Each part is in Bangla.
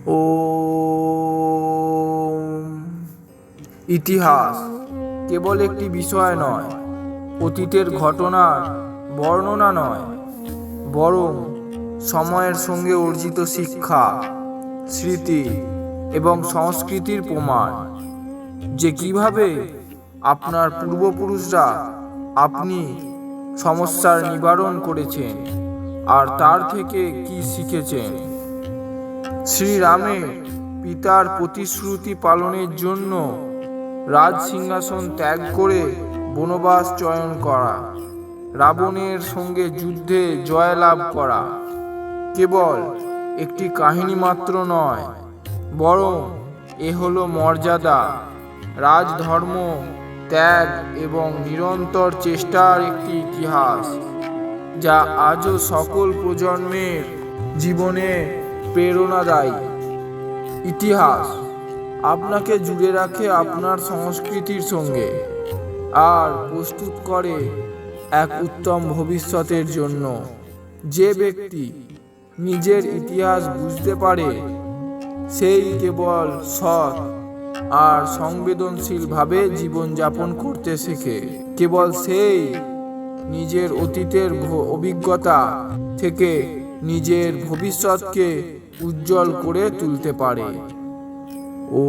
ওম। ইতিহাস কেবল একটি বিষয় নয়, অতীতের ঘটনার বর্ণনা নয়, বরং সময়ের সঙ্গে অর্জিত শিক্ষা, স্মৃতি এবং সংস্কৃতির প্রমাণ, যে কিভাবে আপনার পূর্বপুরুষরা আপনি সমস্যার নিবারণ করেছেন আর তার থেকে কি শিখেছেন। শ্রীরামের পিতার প্রতিশ্রুতি পালনের জন্য রাজ সিংহাসন ত্যাগ করে বনবাস চয়ন করা, রাবণের সঙ্গে যুদ্ধে জয়লাভ করা কেবল একটি কাহিনী মাত্র নয়, বরং এ হলো মর্যাদা, রাজধর্ম, ত্যাগ এবং নিরন্তর চেষ্টার একটি ইতিহাস, যা আজও সকল প্রজন্মের জীবনে প্রেরণাদায়ী। ইতিহাস আপনাকে জুড়ে রাখে আপনার সংস্কৃতির সঙ্গে আর প্রস্তুত করে এক উত্তম ভবিষ্যতের জন্য। যে ব্যক্তি নিজের ইতিহাস বুঝতে পারে, সেই কেবল সৎ আর সংবেদনশীলভাবে জীবনযাপন করতে শেখে। কেবল সেই নিজের অতীতের অভিজ্ঞতা থেকে নিজের ভবিষ্যৎকে উজ্জ্বল করে তুলতে পারে। ও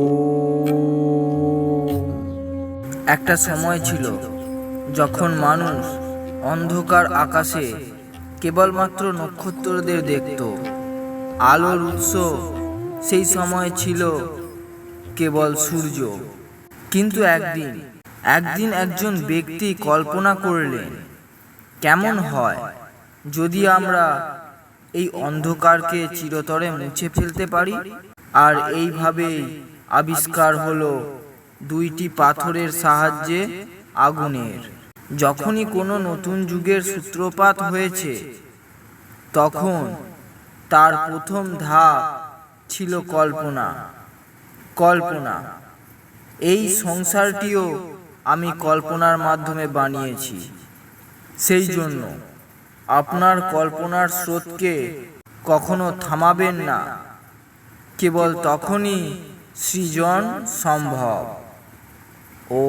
একটা সময় ছিল যখন মানুষ অন্ধকার আকাশে কেবলমাত্র নক্ষত্রদের দেখত। আলোর উৎস সেই সময় ছিল কেবল সূর্য। কিন্তু একদিন একজন ব্যক্তি কল্পনা করলেন, কেমন হয় যদি আমরা এই অন্ধকারকে চিরতরে মুছে ফেলতে পারি। আর এইভাবেই আবিষ্কার হলো দুইটি পাথরের সাহায্যে আগুনের। যখনই কোনো নতুন যুগের সূত্রপাত হয়েছে, তখন তার প্রথম ধাপ ছিল কল্পনা। এই সংসারটিও আমি কল্পনার মাধ্যমে বানিয়েছি। সেই জন্য আপনার কল্পনার স্রোতকে কখনো থামাবেন না। কেবল তখনই সৃজন সম্ভব। ও